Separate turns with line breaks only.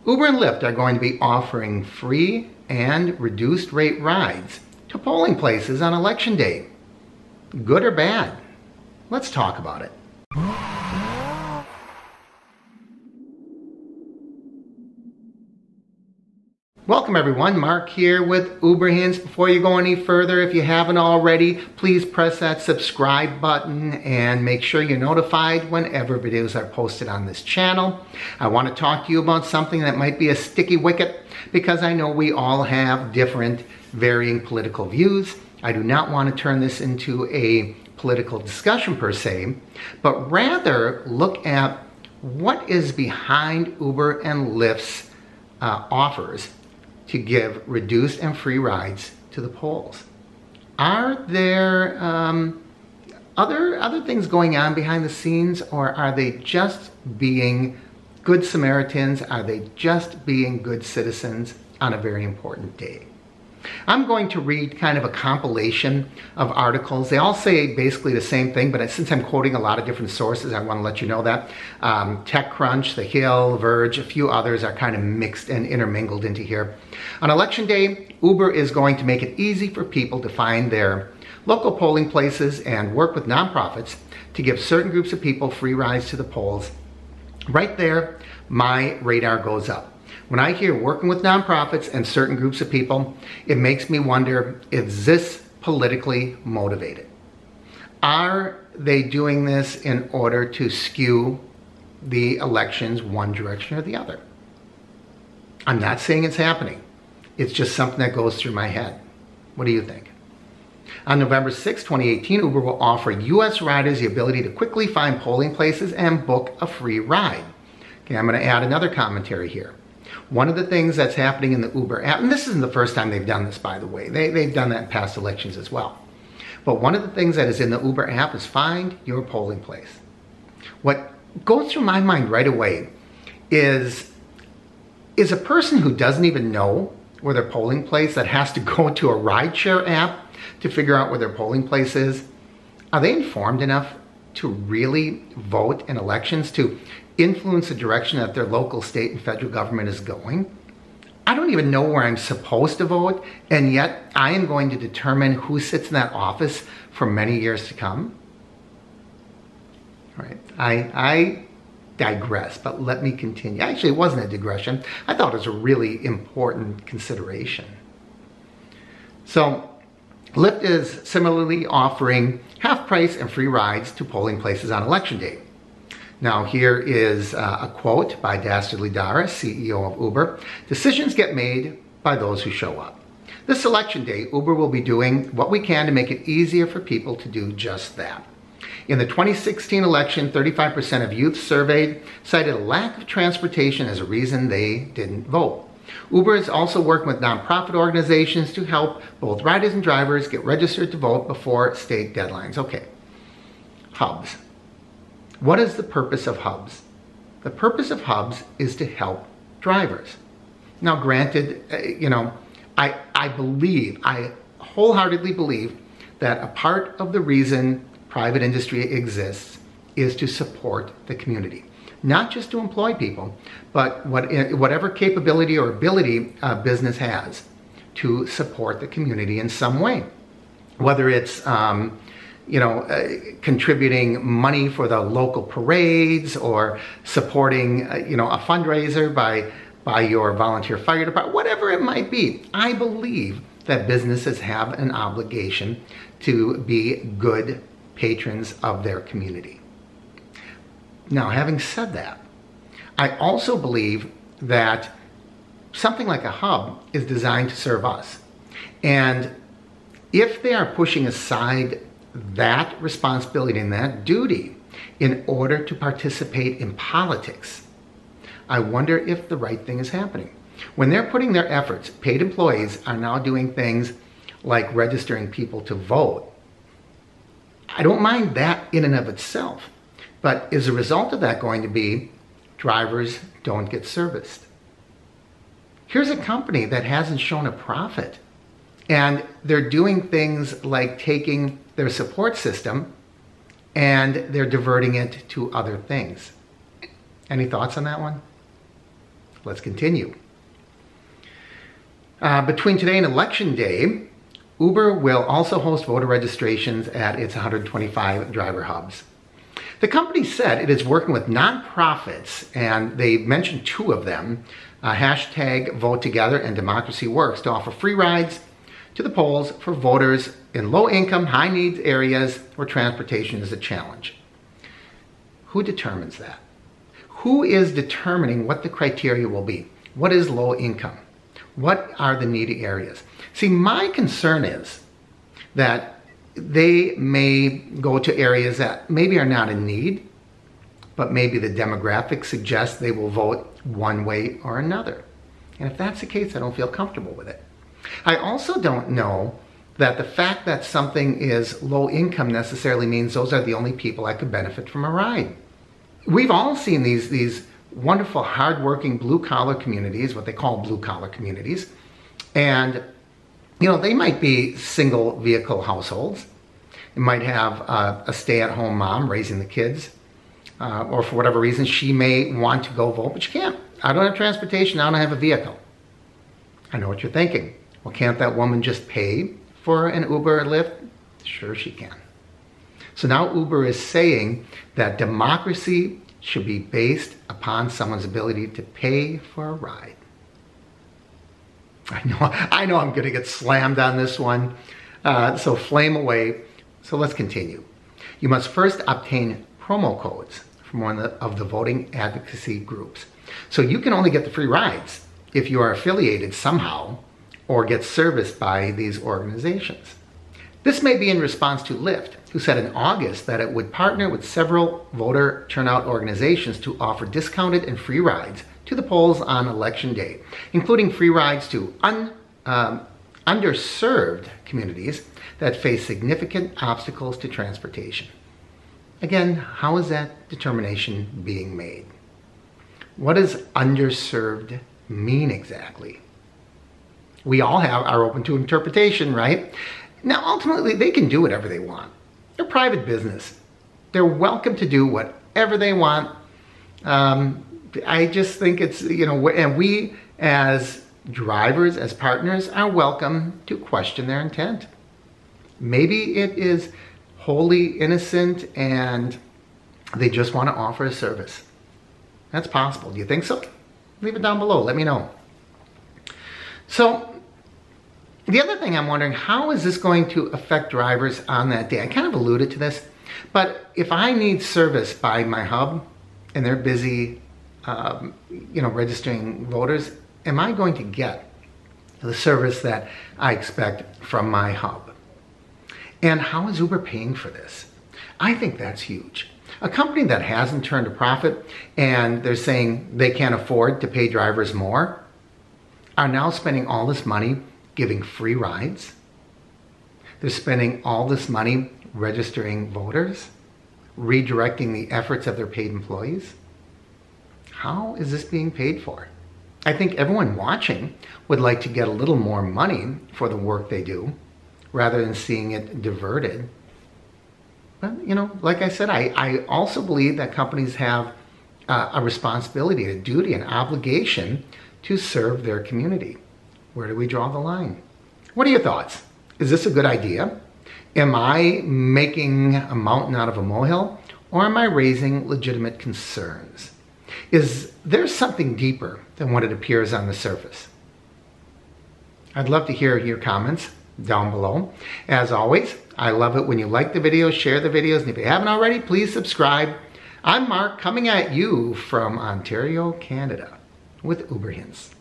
Uber and Lyft are going to be offering free and reduced rate rides to polling places on election day. Good or bad? Let's talk about it. Welcome everyone, Mark here with Uber Hints. Before you go any further, if you haven't already, please press that subscribe button and make sure you're notified whenever videos are posted on this channel. I want to talk to you about something that might be a sticky wicket because I know we all have different varying political views. I do not want to turn this into a political discussion per se, but rather look at what is behind Uber and Lyft's offers to give reduced and free rides to the polls. Are there other things going on behind the scenes, or are they just being good Samaritans? Are they just being good citizens on a very important day? I'm going to read kind of a compilation of articles. They all say basically the same thing, but since I'm quoting a lot of different sources, I want to let you know that. TechCrunch, The Hill, Verge, a few others are kind of mixed and intermingled into here. On election day, Uber is going to make it easy for people to find their local polling places and work with nonprofits to give certain groups of people free rides to the polls. Right there, my radar goes up. When I hear working with nonprofits and certain groups of people, it makes me wonder, is this politically motivated? Are they doing this in order to skew the elections one direction or the other? I'm not saying it's happening. It's just something that goes through my head. What do you think? On November 6, 2018, Uber will offer U.S. riders the ability to quickly find polling places and book a free ride. Okay, I'm going to add another commentary here. One of the things that's happening in the Uber app, and this isn't the first time they've done this, by the way. They've done that in past elections as well. But one of the things that is in the Uber app is find your polling place. What goes through my mind right away is a person who doesn't even know where their polling place, that has to go to a rideshare app to figure out where their polling place is, are they informed enough to really vote in elections, to influence the direction that their local, state, and federal government is going? I don't even know where I'm supposed to vote, and yet I am going to determine who sits in that office for many years to come. All right, I digress, but let me continue. Actually, it wasn't a digression. I thought it was a really important consideration. So, Lyft is similarly offering half price and free rides to polling places on election day. Now here is a quote by Dastardly Dara, CEO of Uber. "Decisions get made by those who show up. This election day, Uber will be doing what we can to make it easier for people to do just that." In the 2016 election, 35% of youth surveyed cited a lack of transportation as a reason they didn't vote. Uber is also working with nonprofit organizations to help both riders and drivers get registered to vote before state deadlines. Okay, hubs. What is the purpose of hubs? The purpose of hubs is to help drivers. Now granted, I wholeheartedly believe that a part of the reason private industry exists is to support the community. Not just to employ people, but whatever capability or ability a business has to support the community in some way. Whether it's contributing money for the local parades, or supporting a fundraiser by your volunteer fire department, whatever it might be. I believe that businesses have an obligation to be good patrons of their community. Now, having said that, I also believe that something like a hub is designed to serve us. And if they are pushing aside that responsibility and that duty in order to participate in politics, I wonder if the right thing is happening. When they're putting their efforts, paid employees are now doing things like registering people to vote. I don't mind that in and of itself. But is the result of that going to be drivers don't get serviced? Here's a company that hasn't shown a profit, and they're doing things like taking their support system and they're diverting it to other things. Any thoughts on that one? Let's continue. Between today and Election Day, Uber will also host voter registrations at its 125 driver hubs. The company said it is working with nonprofits, and they mentioned two of them, hashtag Vote Together and Democracy Works, to offer free rides to the polls for voters in low-income, high-needs areas where transportation is a challenge. Who determines that? Who is determining what the criteria will be? What is low income? What are the needy areas? See, my concern is that they may go to areas that maybe are not in need, but maybe the demographics suggest they will vote one way or another. And if that's the case, I don't feel comfortable with it. I also don't know that the fact that something is low income necessarily means those are the only people that could benefit from a ride. We've all seen these wonderful, hardworking blue-collar communities, what they call blue-collar communities. And, they might be single vehicle households. They might have a stay-at-home mom raising the kids. Or for whatever reason, she may want to go vote, but she can't. I don't have transportation, I don't have a vehicle. I know what you're thinking. Well, can't that woman just pay for an Uber or Lyft? Sure she can. So now Uber is saying that democracy should be based upon someone's ability to pay for a ride. I know I'm going to get slammed on this one, so flame away. So let's continue. You must first obtain promo codes from one of the voting advocacy groups. So you can only get the free rides if you are affiliated somehow or get serviced by these organizations. This may be in response to Lyft, who said in August that it would partner with several voter turnout organizations to offer discounted and free rides to the polls on Election Day, including free rides to underserved communities that face significant obstacles to transportation. Again, how is that determination being made? What does underserved mean exactly? We all are open to interpretation, right? Now, ultimately, they can do whatever they want. They're private business. They're welcome to do whatever they want. I just think it's, and we as drivers, as partners, are welcome to question their intent. Maybe it is wholly innocent and they just want to offer a service. That's possible. Do you think so? Leave it down below. Let me know. So, the other thing I'm wondering, how is this going to affect drivers on that day? I kind of alluded to this, but if I need service by my hub and they're busy, registering voters, am I going to get the service that I expect from my hub? And how is Uber paying for this? I think that's huge. A company that hasn't turned a profit and they're saying they can't afford to pay drivers more are now spending all this money giving free rides. They're spending all this money registering voters, redirecting the efforts of their paid employees. How is this being paid for? I think everyone watching would like to get a little more money for the work they do rather than seeing it diverted. But, like I said, I also believe that companies have a responsibility, a duty, an obligation to serve their community. Where do we draw the line? What are your thoughts? Is this a good idea? Am I making a mountain out of a molehill, or am I raising legitimate concerns? Is there something deeper than what it appears on the surface? I'd love to hear your comments down below. As always, I love it when you like the videos, share the videos, and if you haven't already, please subscribe. I'm Mark, coming at you from Ontario, Canada, with Uber Hints.